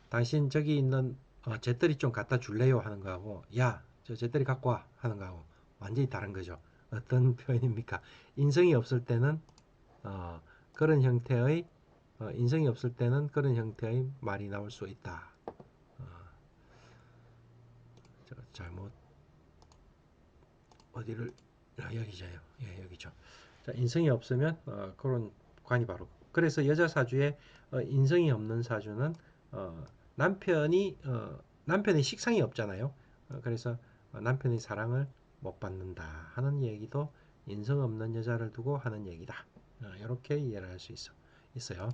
당신 저기 있는 재떨이 좀 갖다 줄래요? 하는 거하고 야, 저 재떨이 갖고 와 하는 거하고 완전히 다른 거죠. 어떤 표현입니까? 인성이 없을 때는 어, 그런 형태의 인성이 없을 때는 그런 형태의 말이 나올 수 있다. 어, 잘못 어디를 여기죠요. 예, 여기죠. 자, 인성이 없으면 그런 관이 바로. 그래서 여자 사주에 인성이 없는 사주는 남편의 식상이 없잖아요. 그래서 남편의 사랑을 못 받는다 하는 얘기도 인성 없는 여자를 두고 하는 얘기다. 이렇게 이해를 할 수 있어요.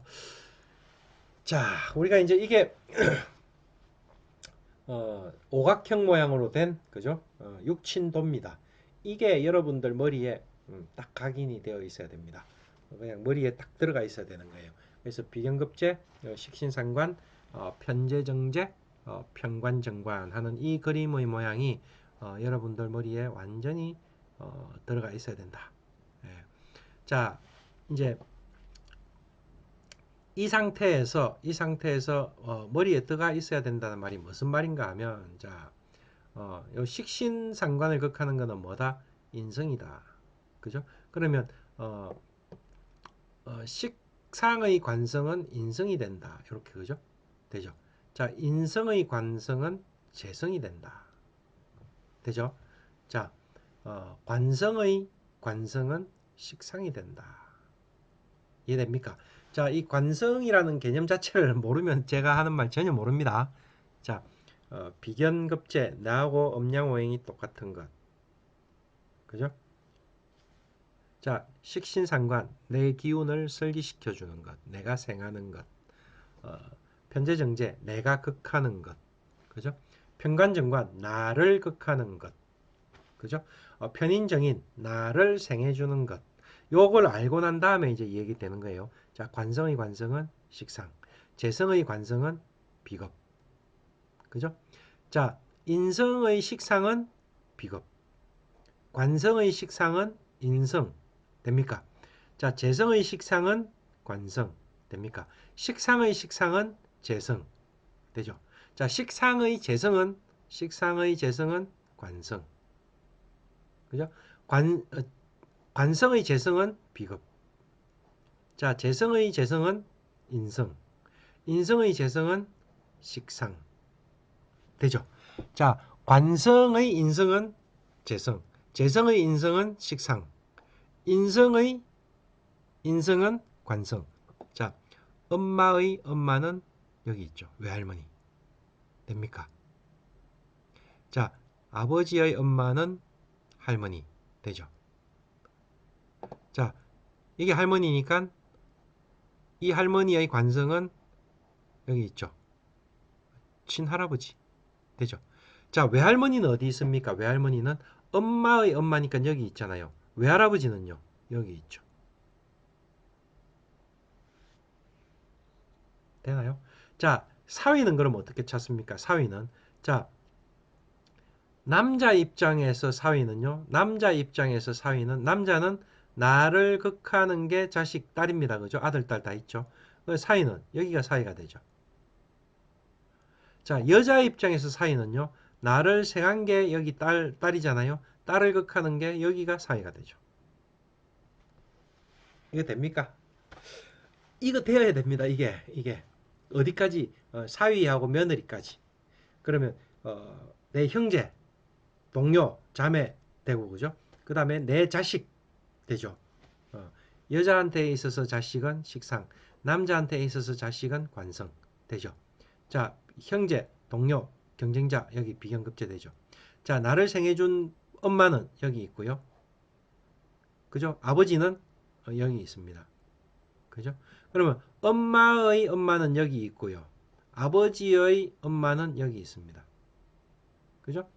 자, 우리가 이제 이게 오각형 모양으로 된 그죠? 육친도입니다. 이게 여러분들 머리에 딱 각인이 되어 있어야 됩니다. 그냥 머리에 딱 들어가 있어야 되는 거예요. 그래서 비견급제, 식신상관, 편제정제, 편관정관 하는 이 그림의 모양이 여러분들 머리에 완전히 들어가 있어야 된다. 예. 자, 이제 이 상태에서 머리에 들어가 있어야 된다는 말이 무슨 말인가 하면 자, 요 식신상관을 극하는 거는 뭐다? 인성이다. 그죠? 그러면 어, 식상의 관성은 인성이 된다. 이렇게 그죠? 되죠? 자, 인성의 관성은 재성이 된다. 되죠? 자, 관성의 관성은 식상이 된다. 이해됩니까? 자, 이 관성이라는 개념 자체를 모르면 제가 하는 말 전혀 모릅니다. 자, 비견급제, 나하고 음양오행이 똑같은 것. 그죠? 자, 식신상관, 내 기운을 설기시켜 주는 것, 내가 생하는 것. 어, 편재정제, 내가 극하는 것. 그죠? 편관정관, 나를 극하는 것. 그죠? 편인정인, 나를 생해 주는 것. 요걸 알고 난 다음에 이제 얘기되는 거예요. 자, 관성의 관성은 식상, 재성의 관성은 비겁. 그죠? 자, 인성의 식상은 비겁, 관성의 식상은 인성. 됩니까? 자, 재성의 식상은 관성. 됩니까? 식상의 식상은 재성. 되죠? 자, 식상의 재성은 관성. 그죠? 관성의 재성은 비겁. 자, 재성의 재성은 인성. 인성의 재성은 식상. 되죠? 자, 관성의 인성은 재성. 재성의 인성은 식상. 인성의 인성은 관성. 자, 엄마의 엄마는 여기 있죠. 외할머니. 됩니까? 자, 아버지의 엄마는 할머니. 되죠. 자, 이게 할머니니까 이 할머니의 관성은 여기 있죠. 친할아버지. 되죠. 자, 외할머니는 어디 있습니까? 외할머니는 엄마의 엄마니까 여기 있잖아요. 외할아버지는요. 여기 있죠. 되나요? 자, 사위는 그럼 어떻게 찾습니까? 사위는 자, 남자 입장에서 사위는요. 남자는 나를 극하는 게 자식, 딸입니다. 그죠? 아들, 딸 다 있죠. 사위는 여기가 사위가 되죠. 자, 여자 입장에서 사위는요. 나를 생한 게 여기 딸이잖아요. 딸을 극하는 게 여기가 사위가 되죠. 이거 됩니까? 이거 되어야 됩니다. 이게 어디까지 사위하고 며느리까지. 그러면 내 형제, 동료, 자매 되고 그죠? 그 다음에 내 자식 되죠. 어, 여자한테 있어서 자식은 식상, 남자한테 있어서 자식은 관성 되죠. 자, 형제, 동료, 경쟁자 여기 비경급제 되죠. 자, 나를 생해준 엄마는 여기 있고요. 그죠? 아버지는 여기 있습니다. 그죠? 그러면 엄마의 엄마는 여기 있고요. 아버지의 엄마는 여기 있습니다. 그죠?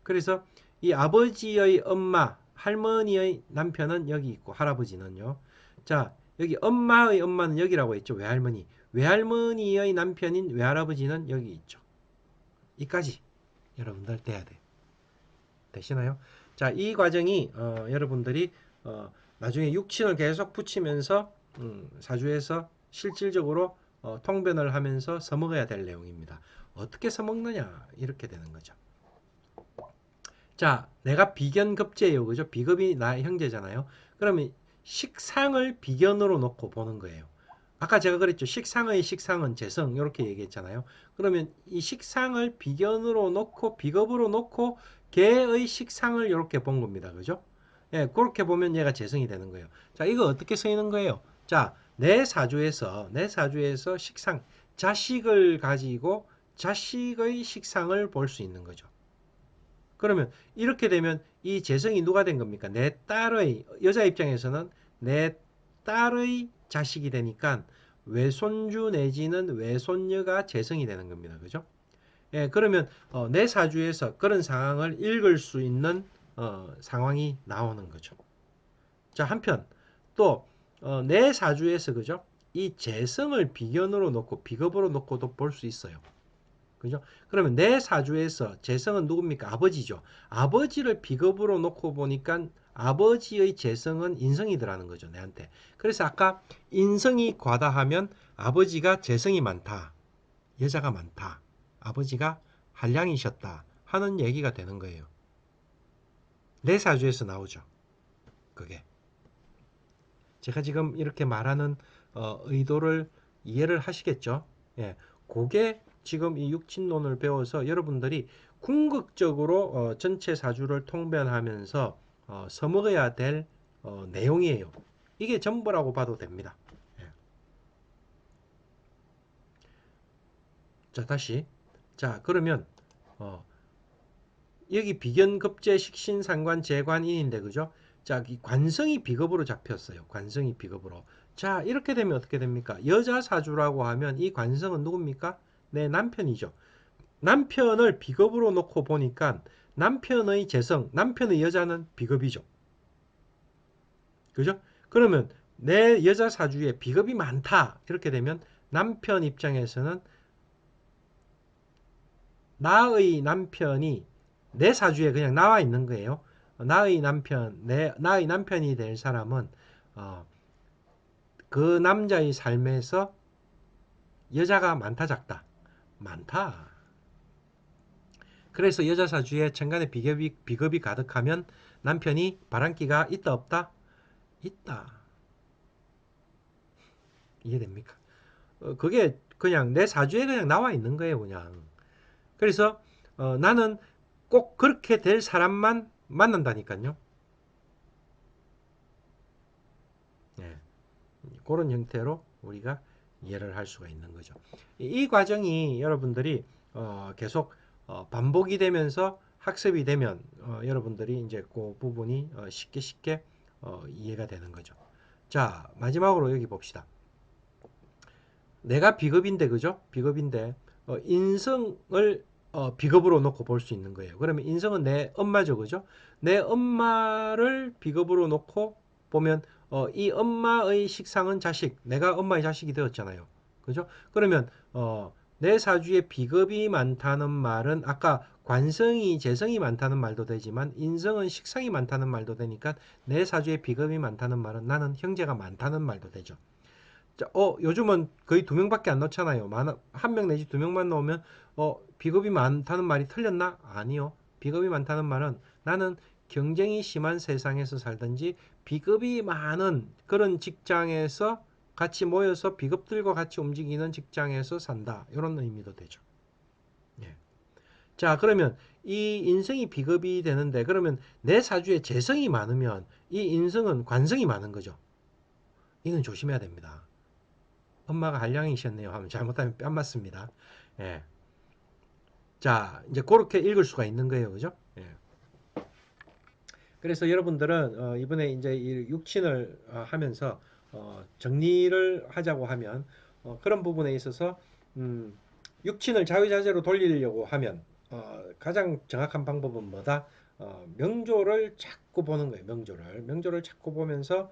그래서 이 아버지의 엄마, 할머니의 남편은 여기 있고 할아버지는요. 자, 여기 엄마의 엄마는 여기라고 했죠. 외할머니. 외할머니의 남편인 외할아버지는 여기 있죠. 이까지 여러분들 돼야 돼. 되시나요? 자, 이 과정이 여러분들이 나중에 육친을 계속 붙이면서 사주에서 실질적으로 통변을 하면서 써먹어야 될 내용입니다. 어떻게 써먹느냐 이렇게 되는 거죠. 자, 내가 비견급제예요. 그죠? 비급이 나의 형제잖아요. 그러면 식상을 비견으로 놓고 보는 거예요. 아까 제가 그랬죠. 식상의 식상은 재성 이렇게 얘기했잖아요. 그러면 이 식상을 비견으로 놓고 비급으로 놓고 개의 식상을 이렇게 본 겁니다. 그죠? 예, 그렇게 보면 얘가 재성이 되는 거예요. 자, 이거 어떻게 쓰이는 거예요? 자, 내 사주에서 식상, 자식을 가지고 자식의 식상을 볼 수 있는 거죠. 그러면 이렇게 되면 이 재성이 누가 된 겁니까? 내 딸의, 여자 입장에서는 내 딸의 자식이 되니까 외손주 내지는 외손녀가 재성이 되는 겁니다. 그죠? 예, 그러면 내 사주에서 그런 상황을 읽을 수 있는 상황이 나오는 거죠. 자, 한편 또 내 사주에서 그죠? 이 재성을 비견으로 놓고 비겁으로 놓고도 볼 수 있어요. 그죠? 그러면 내 사주에서 재성은 누굽니까? 아버지죠. 아버지를 비겁으로 놓고 보니까 아버지의 재성은 인성이더라는 거죠, 내한테. 그래서 아까 인성이 과다하면 아버지가 재성이 많다. 여자가 많다. 아버지가 한량이셨다. 하는 얘기가 되는 거예요. 내 사주에서 나오죠. 그게. 제가 지금 이렇게 말하는 의도를 이해를 하시겠죠? 예. 그게 지금 이 육친론을 배워서 여러분들이 궁극적으로 전체 사주를 통변하면서 써먹어야 될 내용이에요. 이게 전부라고 봐도 됩니다. 예. 자, 다시. 자, 그러면 어, 여기 비견급제 식신상관 재관인인데 그죠? 자, 이 관성이 비급으로 잡혔어요. 관성이 비급으로. 자, 이렇게 되면 어떻게 됩니까? 여자 사주라고 하면 이 관성은 누굽니까? 내 남편이죠. 남편을 비급으로 놓고 보니까 남편의 재성, 남편의 여자는 비급이죠. 그죠? 그러면 내 여자 사주에 비급이 많다. 이렇게 되면 남편 입장에서는 나의 남편이 내 사주에 그냥 나와 있는 거예요. 나의 남편이 될 사람은 어, 그 남자의 삶에서 여자가 많다 작다 많다. 그래서 여자 사주에 천간에 비겁이 가득하면 남편이 바람기가 있다 없다 있다. 이해됩니까? 그게 그냥 내 사주에 그냥 나와 있는 거예요, 그냥. 그래서 나는 꼭 그렇게 될 사람만 만난다니까요. 네. 그런 형태로 우리가 이해를 할 수가 있는 거죠. 이 과정이 여러분들이 계속 반복이 되면서 학습이 되면 여러분들이 이제 그 부분이 쉽게 이해가 되는 거죠. 자, 마지막으로 여기 봅시다. 내가 비겁인데 그죠? 비겁인데 인성을 비겁으로 놓고 볼 수 있는 거예요. 그러면 인성은 내 엄마죠, 그죠? 내 엄마를 비겁으로 놓고 보면 이 엄마의 식상은 자식, 내가 엄마의 자식이 되었잖아요, 그죠? 그러면 내 사주에 비겁이 많다는 말은 아까 관성이 재성이 많다는 말도 되지만 인성은 식상이 많다는 말도 되니까 내 사주에 비겁이 많다는 말은 나는 형제가 많다는 말도 되죠. 자, 요즘은 거의 두 명밖에 안 넣잖아요. 한 명 내지 두 명만 넣으면, 비겁이 많다는 말이 틀렸나? 아니요. 비겁이 많다는 말은 나는 경쟁이 심한 세상에서 살든지 비급이 많은 그런 직장에서 같이 모여서 비급들과 같이 움직이는 직장에서 산다. 이런 의미도 되죠. 예. 자, 그러면 이 인성이 비급이 되는데 그러면 내 사주에 재성이 많으면 이 인성은 관성이 많은 거죠. 이건 조심해야 됩니다. 엄마가 한량이셨네요 하면 잘못하면 뺨 맞습니다. 예. 자, 이제 그렇게 읽을 수가 있는 거예요. 그죠? 예. 그래서 여러분들은 이번에 이제 이 육친을 하면서 정리를 하자고 하면 그런 부분에 있어서 음, 육친을 자유자재로 돌리려고 하면 가장 정확한 방법은 뭐다? 명조를 자꾸 보는 거예요. 명조를 자꾸 보면서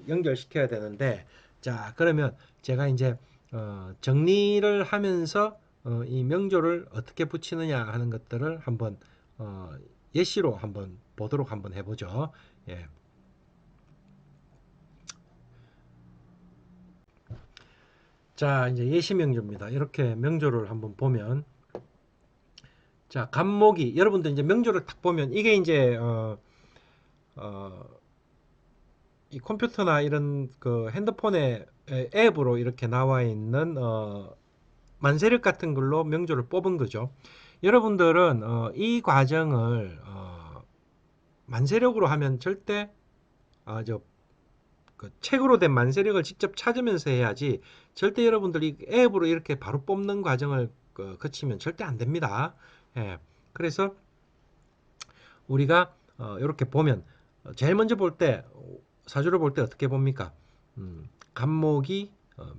연결시켜야 되는데 자 그러면 제가 이제 정리를 하면서 이 명조를 어떻게 붙이느냐 하는 것들을 한번 예시로 한번 보도록 한번 해보죠. 예. 자, 이제 예시 명조입니다. 이렇게 명조를 한번 보면, 자, 간목이, 여러분들 이제 명조를 딱 보면, 이게 이제, 어, 이 컴퓨터나 이런 그 핸드폰의 앱으로 이렇게 나와 있는, 만세력 같은 걸로 명조를 뽑은 거죠. 여러분들은, 이 과정을, 만세력으로 하면 절대, 저 그 책으로 된 만세력을 직접 찾으면서 해야지 절대 여러분들이 앱으로 이렇게 바로 뽑는 과정을 거치면 절대 안 됩니다. 예. 그래서 우리가 이렇게 보면 제일 먼저 볼 때 사주를 볼 때 어떻게 봅니까? 간목이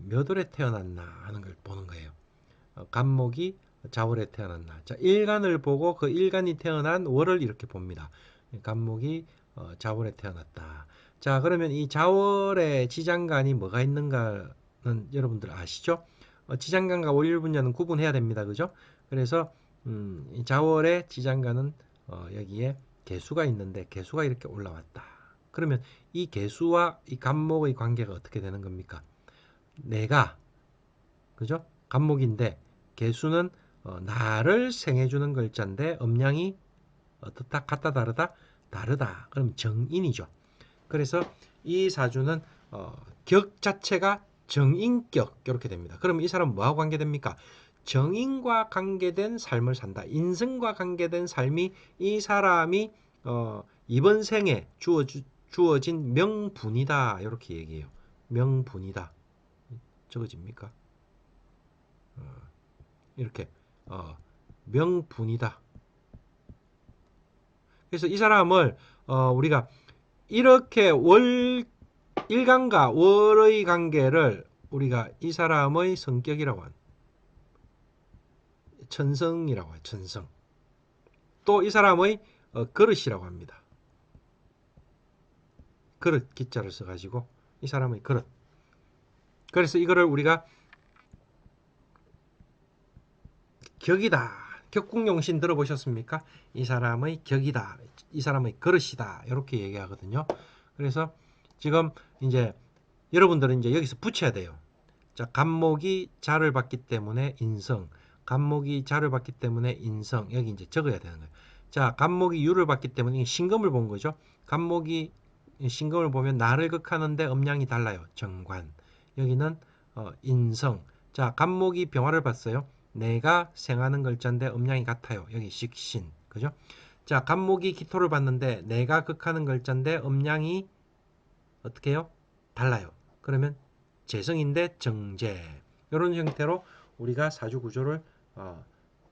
몇 월에 태어났나 하는 걸 보는 거예요. 간목이 자월에 태어났나. 자, 일간을 보고 그 일간이 태어난 월을 이렇게 봅니다. 간목이 자월에 태어났다. 자, 그러면 이 자월의 지장간이 뭐가 있는가는 여러분들 아시죠? 지장간과 월요일분야는 구분해야 됩니다. 그죠? 그래서 이 자월의 지장간은 여기에 개수가 있는데 개수가 이렇게 올라왔다. 그러면 이 개수와 이 간목의 관계가 어떻게 되는 겁니까? 내가 그죠? 간목인데 개수는 나를 생해주는 글자인데 음량이 어떻다 같다 다르다 다르다. 그럼 정인이죠. 그래서 이 사주는 격 자체가 정인격 이렇게 됩니다. 그럼 이 사람은 뭐하고 관계됩니까? 정인과 관계된 삶을 산다. 인성과 관계된 삶이 이 사람이 이번 생에 주어진 명분이다. 이렇게 얘기해요. 명분이다. 적어집니까? 이렇게 명분이다. 그래서 이 사람을 우리가 이렇게 일간과 월의 관계를 우리가 이 사람의 성격이라고 합니다. 천성이라고 해요. 천성. 또 이 사람의 그릇이라고 합니다. 그릇 기자를 써가지고 이 사람의 그릇. 그래서 이거를 우리가 격이다. 격국용신 들어보셨습니까? 이 사람의 격이다. 이 사람의 그릇이다. 이렇게 얘기하거든요. 그래서 지금 이제 여러분들은 이제 여기서 붙여야 돼요. 자, 간목이 자를 받기 때문에 인성, 간목이 자를 받기 때문에 인성, 여기 이제 적어야 되는 거예요. 자, 간목이 유를 받기 때문에 신금을 본 거죠. 간목이 신금을 보면 나를 극하는데 음량이 달라요. 정관. 여기는 인성. 자, 간목이 병화를 봤어요. 내가 생하는 글자인데 음량이 같아요. 여기 식신. 그죠? 자, 간목이 기토를 봤는데 내가 극하는 글자인데 음량이 어떻게 해요? 달라요. 그러면 재성인데 정제. 이런 형태로 우리가 사주 구조를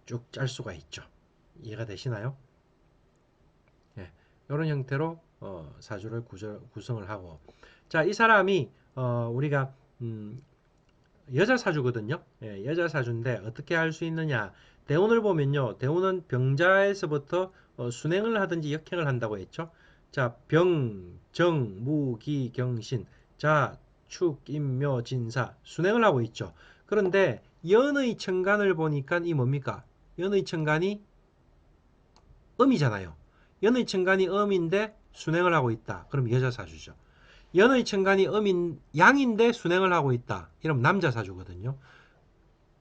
쭉 짤 수가 있죠. 이해가 되시나요? 예. 이런 형태로 사주를 구성을 하고 자, 이 사람이 우리가 여자 사주거든요. 예, 여자 사주인데 어떻게 할 수 있느냐? 대운을 보면요. 대운은 병자에서부터 순행을 하든지 역행을 한다고 했죠. 자, 병, 정, 무, 기, 경신. 자, 축, 임묘, 진사. 순행을 하고 있죠. 그런데 연의 천간을 보니까 이 뭡니까? 연의 천간이 음이잖아요. 연의 천간이 음인데 순행을 하고 있다. 그럼 여자 사주죠. 연의 천간이 양인데 순행을 하고 있다. 이러면 남자 사주거든요.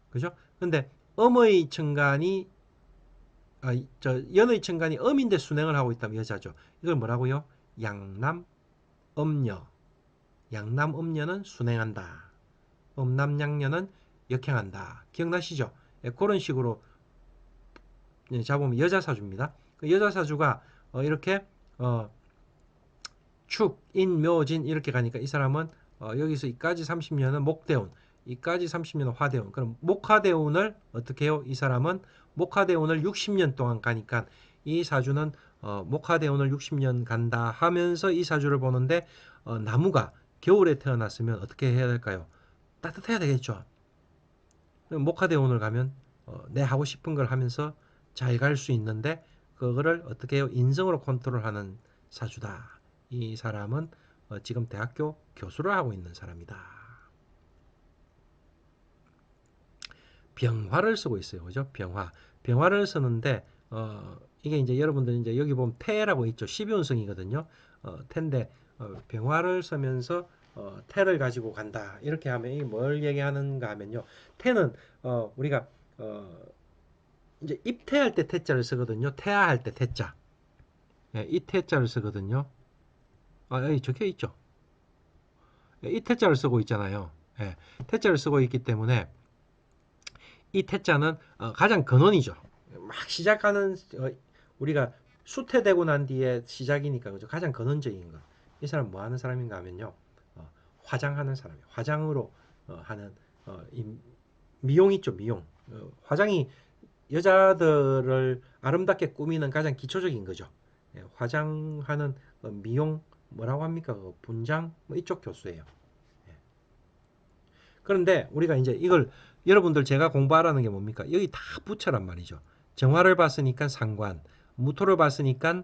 그죠? 근데 음의 천간이 저 연의 천간이 음인데 순행을 하고 있다면 여자죠. 이걸 뭐라고요? 양남 음녀. 양남 음녀는 순행한다. 음남양녀는 역행한다. 기억나시죠? 예, 그런 식으로 잡으면 여자 사주입니다. 그 여자 사주가 이렇게 어, 축, 인, 묘, 진 이렇게 가니까 이 사람은 여기서 이까지 30년은 목대운, 이까지 30년은 화대운. 그럼 목화대운을 어떻게 해요? 이 사람은 목화대운을 60년 동안 가니까 이 사주는 목화대운을 60년 간다 하면서 이 사주를 보는데 나무가 겨울에 태어났으면 어떻게 해야 될까요? 따뜻해야 되겠죠. 목화대운을 가면 내 하고 싶은 걸 하면서 잘 갈 수 있는데 그거를 어떻게 해요? 인성으로 컨트롤하는 사주다. 이 사람은 지금 대학교 교수를 하고 있는 사람이다. 병화를 쓰고 있어요. 그죠? 병화. 병화를 쓰는데 이게 이제 여러분들 이제 여기 보면 태라고 있죠. 12운성이거든요. 태인데 병화를 쓰면서 태를 가지고 간다. 이렇게 하면 이게 뭘 얘기하는가 하면요. 태는 우리가 어, 이제 입태할 때 태자를 쓰거든요. 태아할 때 태자. 예, 이 태자를 쓰거든요. 여기 적혀 있죠. 예, 이 태자를 쓰고 있잖아요. 예, 태자를 쓰고 있기 때문에 이 태자는 가장 근원이죠. 막 시작하는 우리가 수태되고 난 뒤에 시작이니까 그죠. 가장 근원적인 거. 이 사람 뭐 하는 사람인가 하면요. 화장하는 사람이에요. 화장으로 하는 미용 있죠. 미용. 화장이 여자들을 아름답게 꾸미는 가장 기초적인 거죠. 예, 화장하는 미용 뭐라고 합니까? 분장 뭐 이쪽 교수예요. 예. 그런데 우리가 이제 이걸 여러분들 제가 공부하라는 게 뭡니까? 여기 다 붙여란 말이죠. 정화를 봤으니까 상관, 무토를 봤으니까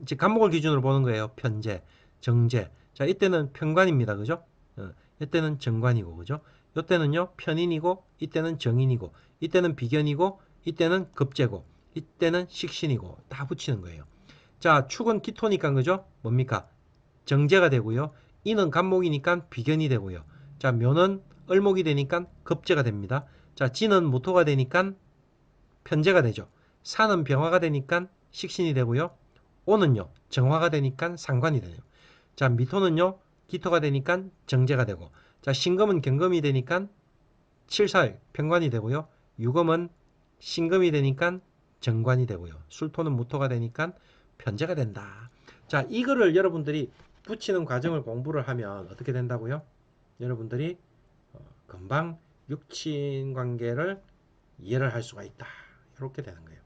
이제 간목을 기준으로 보는 거예요. 편제, 정제. 자, 이때는 편관입니다. 그죠? 이때는 정관이고, 그죠? 이때는요, 편인이고, 이때는 정인이고, 이때는 비견이고, 이때는 급제고, 이때는 식신이고, 다 붙이는 거예요. 자, 축은 기토니까, 그죠? 뭡니까? 정제가 되고요. 이는 간목이니까 비견이 되고요. 자, 묘는 을목이 되니까 급제가 됩니다. 자, 진은 무토가 되니까 편제가 되죠. 산은 병화가 되니까 식신이 되고요. 오는요, 정화가 되니까 상관이 되네요. 자, 미토는요, 기토가 되니까 정제가 되고, 자, 신금은 경금이 되니까 칠살 편관이 되고요. 유금은 신금이 되니까 정관이 되고요. 술토는 무토가 되니까 편제가 된다. 자, 이거를 여러분들이 붙이는 과정을 공부를 하면 어떻게 된다고요? 여러분들이 금방 육친 관계를 이해를 할 수가 있다. 이렇게 되는 거예요.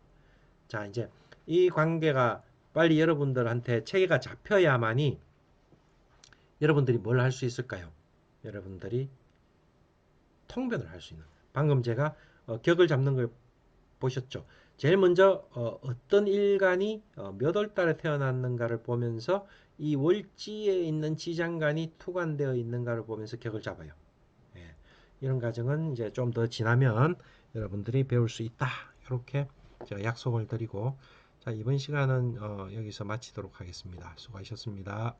자, 이제 이 관계가 빨리 여러분들한테 체계가 잡혀야만이 여러분들이 뭘 할 수 있을까요? 여러분들이 통변을 할 수 있는. 방금 제가 격을 잡는 걸 보셨죠? 제일 먼저 떤 일간이 몇 월 달에 태어났는가를 보면서 이 월지에 있는 지장간이 투관되어 있는가를 보면서 격을 잡아요. 예, 이런 과정은 이제 좀 더 지나면 여러분들이 배울 수 있다. 이렇게 제가 약속을 드리고 자, 이번 시간은 여기서 마치도록 하겠습니다. 수고하셨습니다.